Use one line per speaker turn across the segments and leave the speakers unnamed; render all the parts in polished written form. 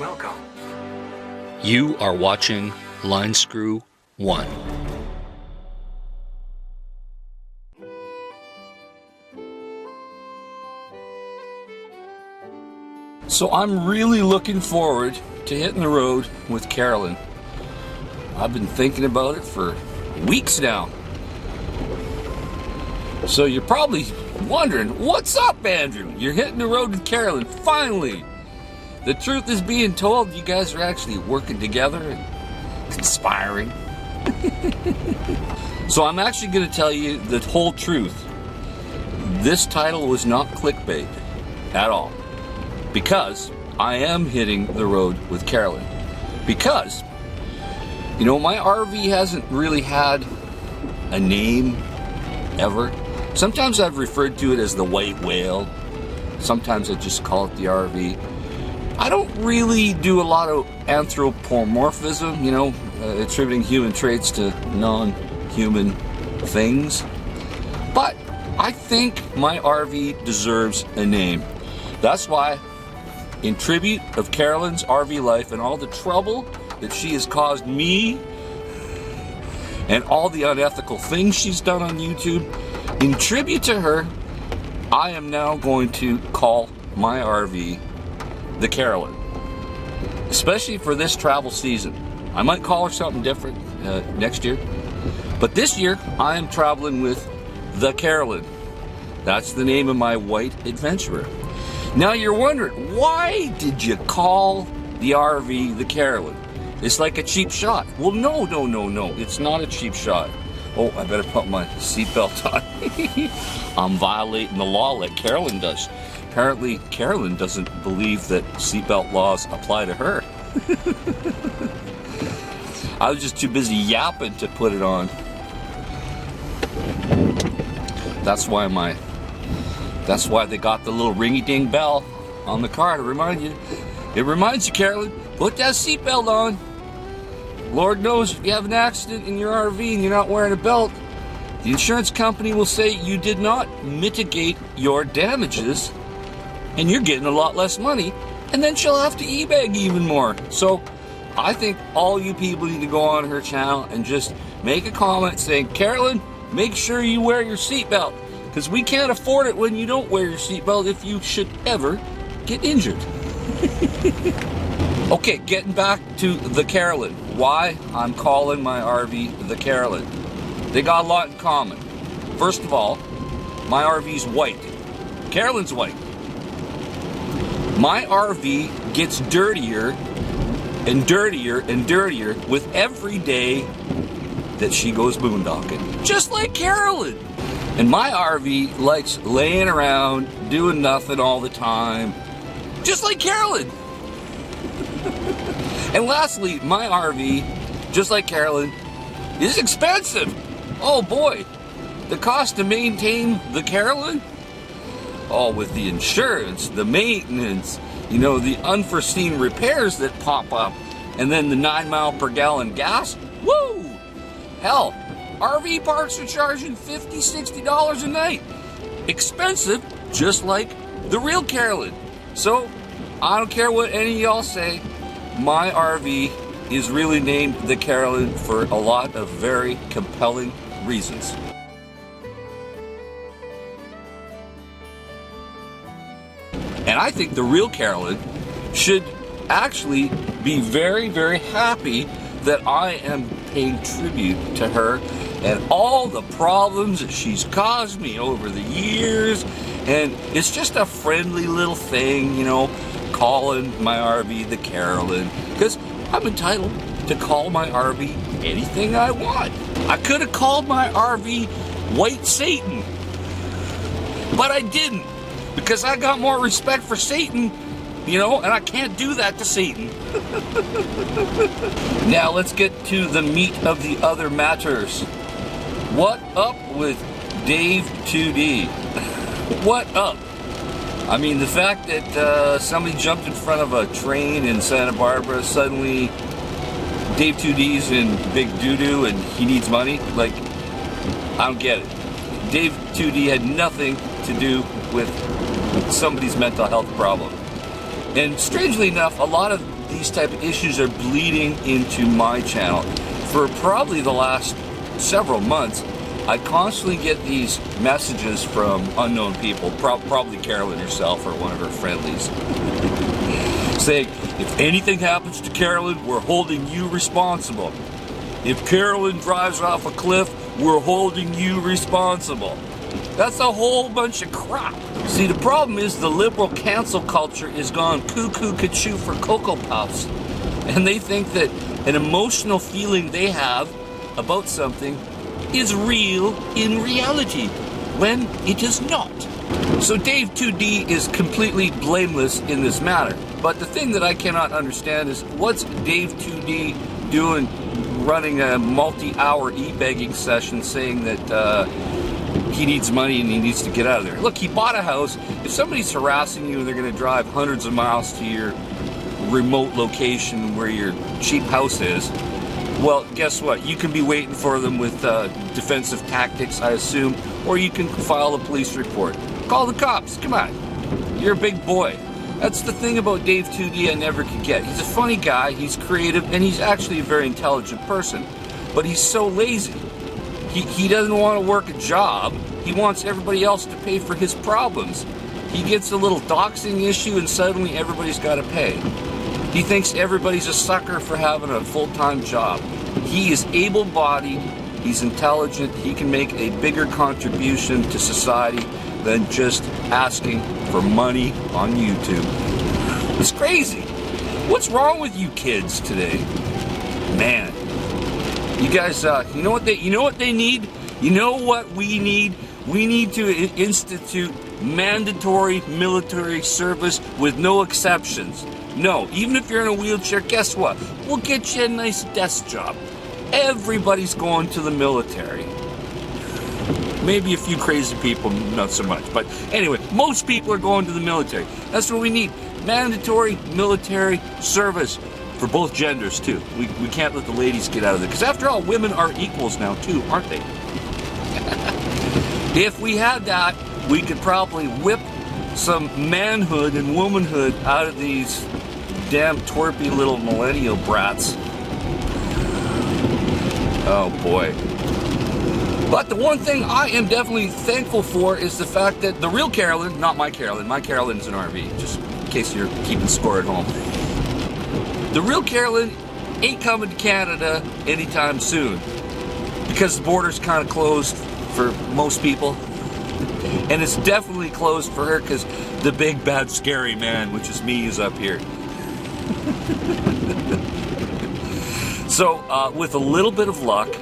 Welcome.
You are watching Linescrew1. So I'm really looking forward to hitting the road with Carolyn. I've been thinking about it for weeks now. So you're probably wondering, what's up, Andrew? You're hitting the road with Carolyn, finally. The truth is being told, you guys are actually working together and conspiring. So I'm actually going to tell you the whole truth. This title was not clickbait at all. Because I am hitting the road with Carolyn. Because, you know, my RV hasn't really had a name ever. Sometimes I've referred to it as the white whale. Sometimes I just call it the RV. I don't really do a lot of anthropomorphism, attributing human traits to non-human things. But I think my RV deserves a name. That's why, in tribute of Carolyn's RV life and all the trouble that she has caused me and all the unethical things she's done on YouTube, in tribute to her, I am now going to call my RV the Carolyn. Especially for this travel season. I might call her something different next year. But this year, I am traveling with the Carolyn. That's the name of my white adventurer. Now you're wondering, why did you call the RV the Carolyn? It's like a cheap shot. Well, no. It's not a cheap shot. Oh, I better put my seatbelt on. I'm violating the law like Carolyn does. Apparently, Carolyn doesn't believe that seatbelt laws apply to her. I was just too busy yapping to put it on. That's why they got the little ringy-ding bell on the car to remind you. It reminds you, Carolyn, put that seatbelt on. Lord knows if you have an accident in your RV and you're not wearing a belt, the insurance company will say you did not mitigate your damages and you're getting a lot less money, and then she'll have to e-bag even more. So I think all you people need to go on her channel and just make a comment saying, Carolyn, make sure you wear your seatbelt. Because we can't afford it when you don't wear your seatbelt if you should ever get injured. Okay, getting back to the Carolyn. Why I'm calling my RV the Carolyn. They got a lot in common. First of all, my RV's white. Carolyn's white. My RV gets dirtier and dirtier and dirtier with every day that she goes boondocking. Just like Carolyn. And my RV likes laying around, doing nothing all the time, just like Carolyn. And lastly, my RV, just like Carolyn, is expensive. Oh boy, the cost to maintain the Carolyn, with the insurance, the maintenance, the unforeseen repairs that pop up, and then the 9 mile per gallon gas, woo! Hell, RV parks are charging $50, $60 a night. Expensive, just like the real Carolyn. So, I don't care what any of y'all say, my RV is really named the Carolyn for a lot of very compelling reasons. And I think the real Carolyn should actually be very, very happy that I am paying tribute to her and all the problems that she's caused me over the years. And it's just a friendly little thing, calling my RV the Carolyn. Because I'm entitled to call my RV anything I want. I could have called my RV White Satan. But I didn't. Because I got more respect for Satan, and I can't do that to Satan. Now let's get to the meat of the other matters. What up with Dave 2D? What up? I mean, the fact that somebody jumped in front of a train in Santa Barbara, suddenly Dave 2D's in big doo-doo and he needs money? Like, I don't get it. Dave 2D had nothing to do with somebody's mental health problem. And strangely enough, a lot of these type of issues are bleeding into my channel. For probably the last several months, I constantly get these messages from unknown people, probably Carolyn herself or one of her friendlies, saying, if anything happens to Carolyn, we're holding you responsible. If Carolyn drives off a cliff, we're holding you responsible. That's a whole bunch of crap. See, the problem is the liberal cancel culture is gone cuckoo-cuckoo for Cocoa Puffs. And they think that an emotional feeling they have about something is real in reality, when it is not. So Dave 2D is completely blameless in this matter. But the thing that I cannot understand is, what's Dave 2D doing running a multi-hour e-begging session saying that he needs money and he needs to get out of there? Look, he bought a house. If somebody's harassing you and they're going to drive hundreds of miles to your remote location where your cheap house is, well, guess what? You can be waiting for them with defensive tactics, I assume, or you can file a police report. Call the cops. Come on. You're a big boy. That's the thing about Dave 2D I never could get. He's a funny guy, he's creative, and he's actually a very intelligent person. But he's so lazy. He doesn't want to work a job. He wants everybody else to pay for his problems. He gets a little doxing issue and suddenly everybody's got to pay. He thinks everybody's a sucker for having a full-time job. He is able-bodied, he's intelligent, he can make a bigger contribution to society than just asking for money on YouTube. It's crazy. What's wrong with you kids today? Man. You guys, you know what they need? You know what we need? We need to institute mandatory military service with no exceptions. No, even if you're in a wheelchair, guess what? We'll get you a nice desk job. Everybody's going to the military. Maybe a few crazy people, not so much. But anyway, most people are going to the military. That's what we need. Mandatory military service for both genders, too. We can't let the ladies get out of there. Because after all, women are equals now, too, aren't they? If we had that, we could probably whip some manhood and womanhood out of these damn twerpy little millennial brats. Oh boy. But the one thing I am definitely thankful for is the fact that the real Carolyn, not my Carolyn's an RV, just in case you're keeping score at home. The real Carolyn ain't coming to Canada anytime soon because the border's kind of closed for most people. And it's definitely closed for her because the big, bad, scary man, which is me, is up here. So, with a little bit of luck,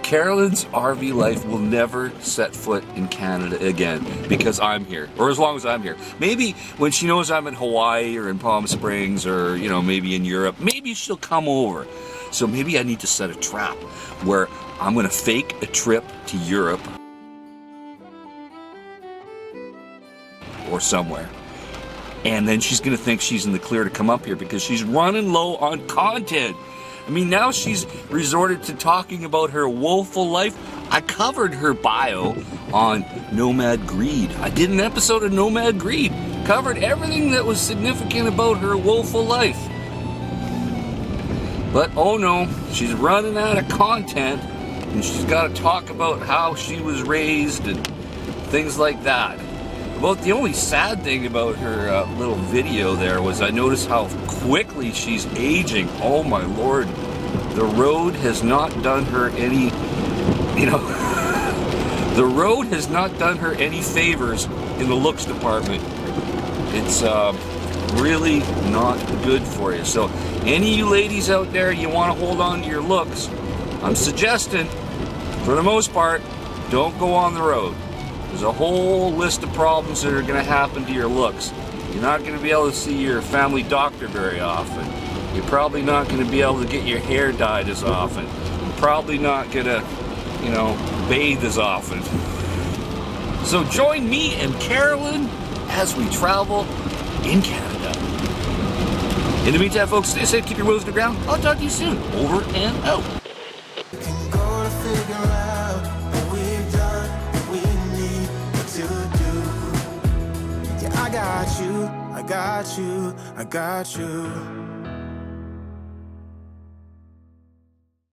Carolyn's RV life will never set foot in Canada again because I'm here, or as long as I'm here. Maybe when she knows I'm in Hawaii or in Palm Springs or, you know, maybe in Europe, maybe she'll come over. So maybe I need to set a trap where I'm going to fake a trip to Europe or somewhere. And then she's going to think she's in the clear to come up here because she's running low on content. I mean, now she's resorted to talking about her woeful life. I covered her bio on Nomad Greed. I did an episode of Nomad Greed. Covered everything that was significant about her woeful life. But, oh no, she's running out of content. And she's got to talk about how she was raised and things like that. About the only sad thing about her little video there was I noticed how quickly she's aging. Oh my lord. The road has not done her any, the road has not done her any favors in the looks department. It's really not good for you. So any of you ladies out there, you want to hold on to your looks, I'm suggesting, for the most part, don't go on the road. There's a whole list of problems that are going to happen to your looks. You're not going to be able to see your family doctor very often. You're probably not going to be able to get your hair dyed as often. You're probably not going to, bathe as often. So join me and Carolyn as we travel in Canada. In the meantime, folks, stay safe, keep your nose to the ground. I'll talk to you soon. Over and out.
I got you, I got you.